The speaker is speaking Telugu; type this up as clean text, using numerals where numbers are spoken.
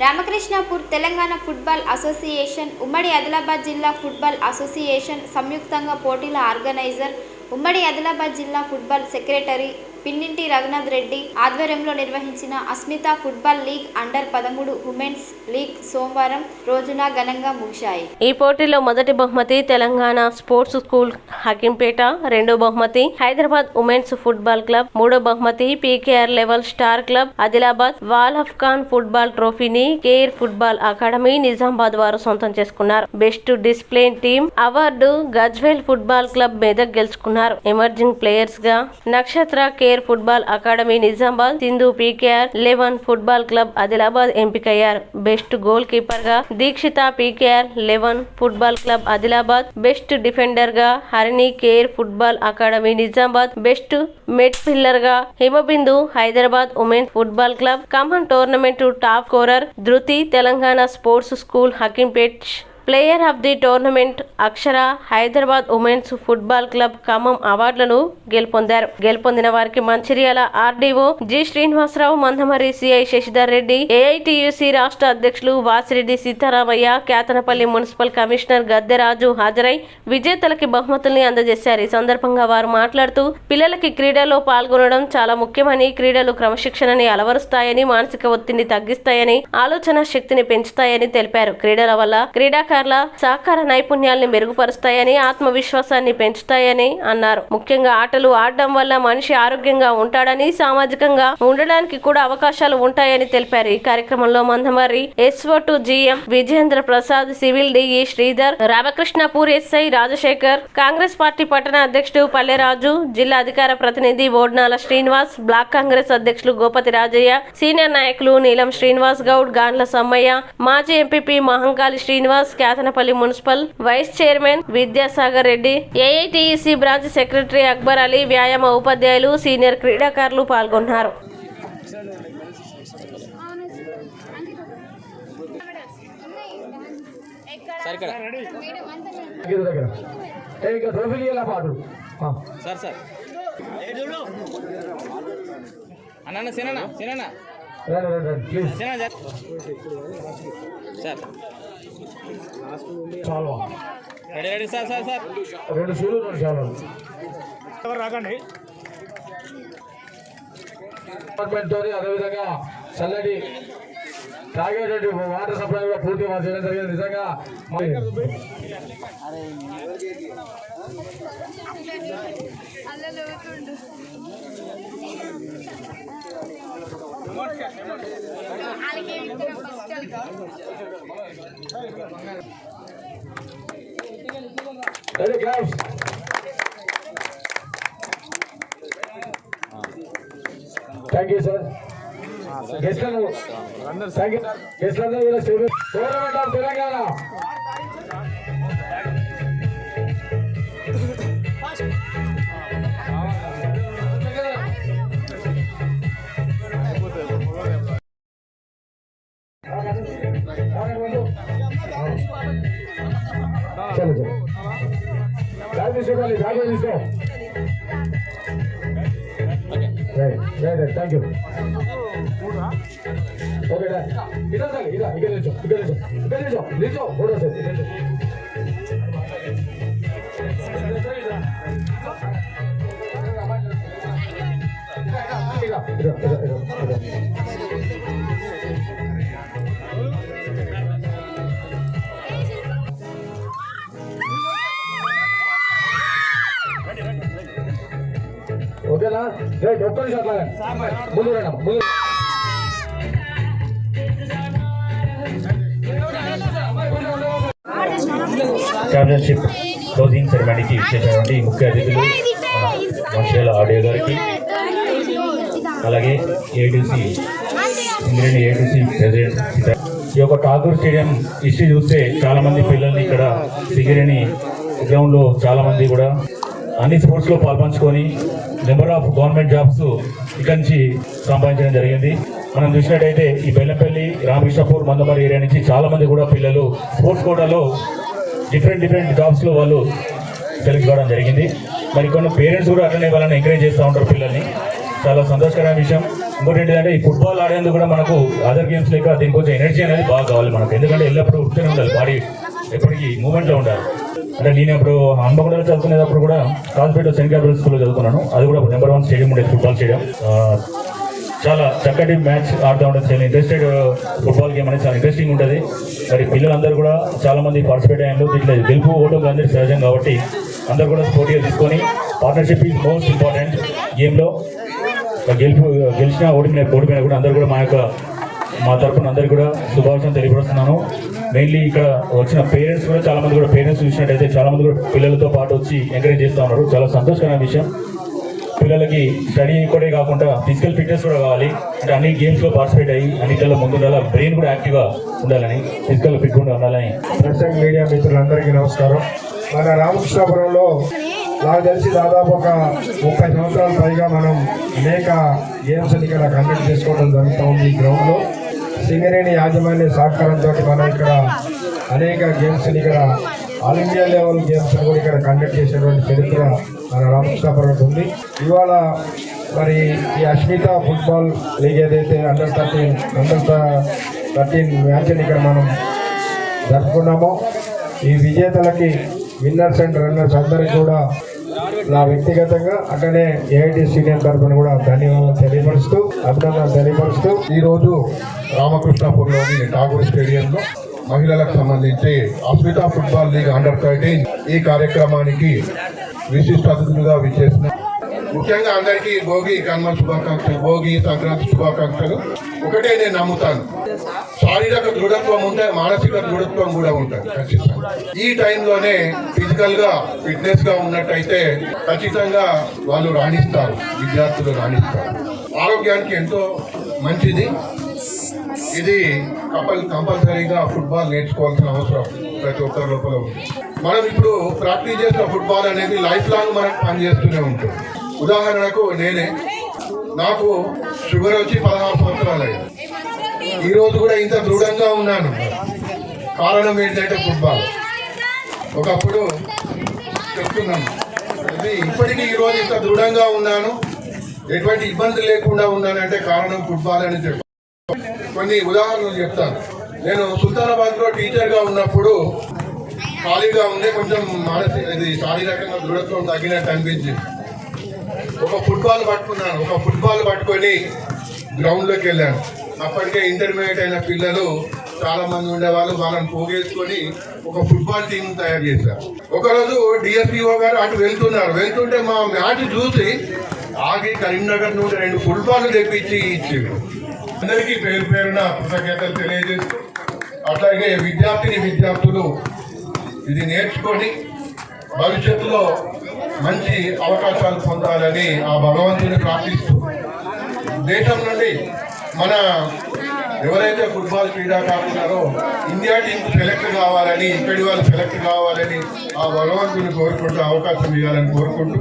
రామకృష్ణాపూర్ తెలంగాణ ఫుట్బాల్ అసోసియేషన్, ఉమ్మడి ఆదిలాబాద్ జిల్లా ఫుట్బాల్ అసోసియేషన్ సంయుక్తంగా పోటీల ఆర్గనైజర్, ఉమ్మడి ఆదిలాబాద్ జిల్లా ఫుట్బాల్ సెక్రటరీ పిన్నింటి రఘునాథ్ రెడ్డి ఆధ్వర్యంలో నిర్వహించిన అస్మిత ఫుట్బాల్ లీగ్ అండర్-13 ఉమెన్స్ లీగ్ సోమవారం రోజున ఘనంగా ముగిశాయి. ఈ పోటీలో మొదటి బహుమతి తెలంగాణ స్పోర్ట్స్ స్కూల్ హకీంపేట, రెండో బహుమతి హైదరాబాద్ ఉమెన్స్ ఫుట్బాల్ క్లబ్, మూడో బహుమతి PKR level star club Adilabad, wall of Khan football ట్రోఫీని కేర్ ఫుట్బాల్ అకాడమీ నిజామాబాద్ వారు సొంతం చేసుకున్నారు. Best discipline team award Gajwel football club Medak గెలుచుకున్నారు. ఎమర్జింగ్ ప్లేయర్స్ గా Nakshatra care football academy Nizamabad, Sindhu PKR 11 football club Adilabad ఎంపికయ్యారు. బెస్ట్ గోల్ కీపర్ గా Dikshita PKR 11 football club Adilabad, best defender గా Harini care football academy Nizamabad, best midfielder గా Himabindu Hyderabad women's football club, Khammam tournament top scorer Dhruti Telangana sports school Hakimpet, player of the tournament Akshara Hyderabad women's football club Khammam అవార్డులను గెలుపొందారు. గెలుపొందిన వారికి Mancherial RDO G Srinivasarao, Mandamarri CI Sasidhar Reddy, AITUC రాష్ట్ర అధ్యక్షులు వాసిరెడ్డి సీతారామయ్య, కేతనపల్లి మున్సిపల్ కమిషనర్ గద్దెరాజు హాజరై విజేతలకి బహుమతుల్ని అందజేశారు. ఈ సందర్భంగా వారు మాట్లాడుతూ పిల్లలకి క్రీడల్లో పాల్గొనడం చాలా ముఖ్యమని, క్రీడలు క్రమశిక్షణని అలవరుస్తాయని, మానసిక ఒత్తిడిని తగ్గిస్తాయని, ఆలోచన శక్తిని పెంచుతాయని తెలిపారు. క్రీడల వల్ల క్రీడాకారుల సహకార నైపుణ్యాల్ని మెరుగుపరుస్తాయని, ఆత్మవిశ్వాసాన్ని పెంచుతాయని అన్నారు. ముఖ్యంగా ఆటలు ఆడడం వల్ల మనిషి ఆరోగ్యంగా ఉంటాడని, సామాజికంగా ఉండడానికి కూడా అవకాశాలు ఉంటాయని తెలిపారు. ఈ కార్యక్రమంలో Mandamarri SO2 GM Vijendra Prasad, civil DE Sridhar, Ramakrishnapur SI Rajasekhar, Congress party పట్టణ అధ్యక్షుడు పల్లెరాజు, జిల్లా అధికార ప్రతినిధి బోడ్నాల శ్రీనివాస్, బ్లాక్ కాంగ్రెస్ అధ్యక్షులు గోపతి రాజయ్య, సీనియర్ నాయకులు నీలం శ్రీనివాస్ గౌడ్, గాండ్ల సమ్మయ్య, మాజీ MPP Mahankali Srinivas, Ketanapalli municipal vice chairman Vidyasagar Reddy, AITUC branch secretary Akbar Ali, వ్యాయామ ఉపాధ్యాయులు, సీనియర్ క్రీడాకారులు పాల్గొన్నారు. రెడీ సార్ సార్ సార్ రెండు షూలు చాలు రాకండి. డిపార్ట్మెంట్తో అదేవిధంగా చల్లటి తాగేటువంటి వాటర్ సప్లై కూడా పూర్తిగా చేయడం జరిగింది. నిజంగా థ్యాంక్ యూ సార్. గెస్ట్లందరూ గవర్నమెంట్ ఆఫ్ తెలంగాణ చలో చలో బ్యాగ్ తీసుకోవాలి, బ్యాగ్ తీసుకో. Thank you. ఓకే ఇద్దరు సార్ ఇదా ఇక్కడ నిల్చో, ఇక్కడ నిల్చో, ఇక్కడ నిల్చో, నిల్చో ఫోటో సార్ ఇక్కడ నిల్చో. ఓకేనా? రైట్, ఒక్క నిమిషం అట్లా ముందు రండి. ముందు ఛాంపియన్షిప్ క్లోజింగ్ సెరమనీకి ఇచ్చేటటువంటి ముఖ్య అతిథులు మంచిర్యాల ఆడియో గారికి, అలాగే ఏటీసీ సింగరేణి ఏటీసీ ప్రెసిడెంట్. ఈ యొక్క ఠాగూర్ స్టేడియం హిస్టరీ చూస్తే చాలామంది పిల్లల్ని ఇక్కడ సింగరేణి గ్రౌండ్లో చాలామంది కూడా అన్ని స్పోర్ట్స్లో పాల్పంచుకొని నెంబర్ ఆఫ్ గవర్నమెంట్ జాబ్స్ ఇక్కడి నుంచి సంపాదించడం జరిగింది. మనం చూసినట్టయితే ఈ బెల్లంపల్లి, రామకృష్ణాపూర్, మందమరి ఏరియా నుంచి చాలామంది కూడా పిల్లలు స్పోర్ట్స్ కోటాలో డిఫరెంట్ జాబ్స్లో వాళ్ళు సెలెక్ట్ కావడం జరిగింది. మరి కొన్ని పేరెంట్స్ కూడా అట్లనే వాళ్ళని ఎంకరేజ్ చేస్తూ ఉంటారు పిల్లల్ని. చాలా సంతోషకరమైన విషయం. ఇంకోటి ఏంటంటే ఈ ఫుట్బాల్ ఆడేందుకు కూడా మనకు అదర్ గేమ్స్ లేక దీనికి కొంచెం ఎనర్జీ అనేది బాగా కావాలి మనకు. ఎందుకంటే ఎల్లప్పుడూ ఉత్తనే ఉండాలి, బాడీ ఎప్పటికీ మూమెంట్లో ఉండాలి. అంటే నేను ఇప్పుడు హన్మకొండలో చదువుకునేటప్పుడు కూడా కాల్పేట సెయింట్ గ్యాబ్రియల్ స్కూల్లో చదువుకున్నాను. అది కూడా నెంబర్ 1 స్టేడియం ఉండేది, ఫుట్బాల్ స్టేడియం. చాలా చక్కటి మ్యాచ్ ఆడుతూ ఉంటుంది. చాలా ఇంట్రెస్టెడ్ ఫుట్బాల్ గేమ్ అనేది చాలా ఇంట్రెస్టింగ్ ఉంటుంది. మరి పిల్లలందరూ కూడా చాలా మంది పార్టిసిపేట్ అయ్యారు. దీంట్లో గెలుపు ఓటమి అందరూ సహజం కాబట్టి అందరూ కూడా స్పోర్టివ్గా తీసుకొని పార్ట్నర్షిప్ ఈజ్ మోస్ట్ ఇంపార్టెంట్ గేమ్లో. గెలిచిన ఓడిపోయినా కూడా అందరూ కూడా మా తరఫున అందరికీ కూడా శుభాకాంక్షలు తెలియపరుస్తున్నాను. మెయిన్లీ ఇక్కడ వచ్చిన పేరెంట్స్ కూడా చాలా మంది కూడా పేరెంట్స్ చూసినట్టయితే చాలా మంది కూడా పిల్లలతో పాటు వచ్చి ఎంకరేజ్ చేస్తూ ఉన్నారు. చాలా సంతోషకరమైన విషయం. పిల్లలకి స్టడీ కూడా కాకుండా ఫిజికల్ ఫిట్నెస్ కూడా కావాలి. అంటే అన్ని గేమ్స్లో పార్టిసిపేట్ అయ్యి అన్నింటిలో ముందు ఉండాలి, బ్రెయిన్ కూడా యాక్టివ్గా ఉండాలని, ఫిజికల్ ఫిట్గా ఉండాలని. ప్రెస్ మీడియా మిత్రులందరికీ నమస్కారం. మన రామకృష్ణాపురంలో నాకు తెలిసి దాదాపు ఒక 30 సంవత్సరాల పైగా మనం అనేక గేమ్స్ ఇక్కడ కండక్ట్ చేసుకోవడం జరుగుతూ ఉంది. ఈ గ్రౌండ్లో సింగరేణి యాజమాన్య సహకారంతో మనం ఇక్కడ అనేక గేమ్స్ ఇక్కడ ఆల్ ఇండియా లెవెల్ గేమ్స్ కూడా ఇక్కడ కండక్ట్ చేసినటువంటి చరిత్ర మన రామకృష్ణాపురం ఉంది. ఇవాళ మరి ఈ అస్మిత ఫుట్బాల్ లీగ్ ఏదైతే అండర్ 13 మ్యాచ్ని ఇక్కడ మనం జరుపుకున్నామో, ఈ విజేతలకి విన్నర్స్ అండ్ రన్నర్స్ అందరికీ కూడా నా వ్యక్తిగతంగా అట్లనే ఏఐటీసీ యూనియన్ తరఫున కూడా ధన్యవాదాలు తెలియపరుస్తూ, అభినందనలు తెలియపరుస్తూ, ఈరోజు రామకృష్ణాపూర్లోని ఠాగూర్ స్టేడియంలో మహిళలకు సంబంధించి అస్మిత ఫుట్బాల్ లీగ్ అండర్ 13 ఈ కార్యక్రమానికి విశిష్ట అతిథులుగా విచ్చేసిన ముఖ్యంగా అందరికీ భోగి కనుమ శుభాకాంక్షలు, భోగి సంక్రాంతి శుభాకాంక్షలు. ఒకటే నేను నమ్ముతాను, శారీరక దృఢత్వం ఉంటే మానసిక దృఢత్వం కూడా ఉంటుంది ఖచ్చితంగా. ఈ టైంలోనే ఫిజికల్ గా ఫిట్నెస్ గా ఉన్నట్టయితే ఖచ్చితంగా వాళ్ళు రాణిస్తారు, విద్యార్థులు రాణిస్తారు. ఆరోగ్యానికి ఎంతో మంచిది. ఇది కంపల్సరీగా ఫుట్బాల్ నేర్చుకోవాల్సిన అవసరం ప్రతి ఒక్కరి లోపల ఉంది. మనం ఇప్పుడు ప్రాక్టీస్ చేసిన ఫుట్బాల్ అనేది లైఫ్ లాంగ్ మనకు పనిచేస్తూనే ఉంటుంది. ఉదాహరణకు నాకు షుగర్ వచ్చి 16 సంవత్సరాలు అయ్యింది. ఈరోజు కూడా ఇంత దృఢంగా ఉన్నాను. కారణం ఏంటంటే ఫుట్బాల్. ఒకప్పుడు చెప్తున్నాను, ఇది ఇప్పటికీ ఈరోజు ఇంత దృఢంగా ఉన్నాను, ఎటువంటి ఇబ్బంది లేకుండా ఉన్నానంటే కారణం ఫుట్బాల్ అని చెప్పాను. కొన్ని ఉదాహరణలు చెప్తాను. నేను సుల్తానాబాద్లో టీచర్గా ఉన్నప్పుడు ఖాళీగా ఉండే కొంచెం ఇది శారీరకంగా దృఢత్వం తగ్గినట్టు అనిపించింది. ఒక ఫుట్బాల్ పట్టుకొని గ్రౌండ్లోకి వెళ్ళాను. అప్పటికే ఇంటర్మీడియట్ అయిన పిల్లలు చాలా మంది ఉండేవాళ్ళు. వాళ్ళని పోగేసుకొని ఒక ఫుట్బాల్ టీం తయారు చేశారు. ఒకరోజు డిఎస్పీఓ గారు అటు వెళ్తుంటే మా మ్యాచ్ చూసి ఆగి కరీంనగర్ నుండి 2 ఫుట్బాల్ తెప్పించి ఇచ్చేవి. అందరికీ పేరు పేరున కృతజ్ఞతలు తెలియజేస్తూ, అట్లాగే విద్యార్థులు ఇది నేర్చుకొని భవిష్యత్తులో మంచి అవకాశాలు పొందాలని ఆ భగవంతుని ప్రార్థిస్తూ, దేశం నుండి మన ఎవరైతే ఫుట్బాల్ క్రీడాకారులున్నారో ఇండియా టీంకు సెలెక్ట్ కావాలని, ఇక్కడి వాళ్ళు సెలెక్ట్ కావాలని ఆ భగవంతుని కోరుకుంటూ, అవకాశం ఇవ్వాలని కోరుకుంటూ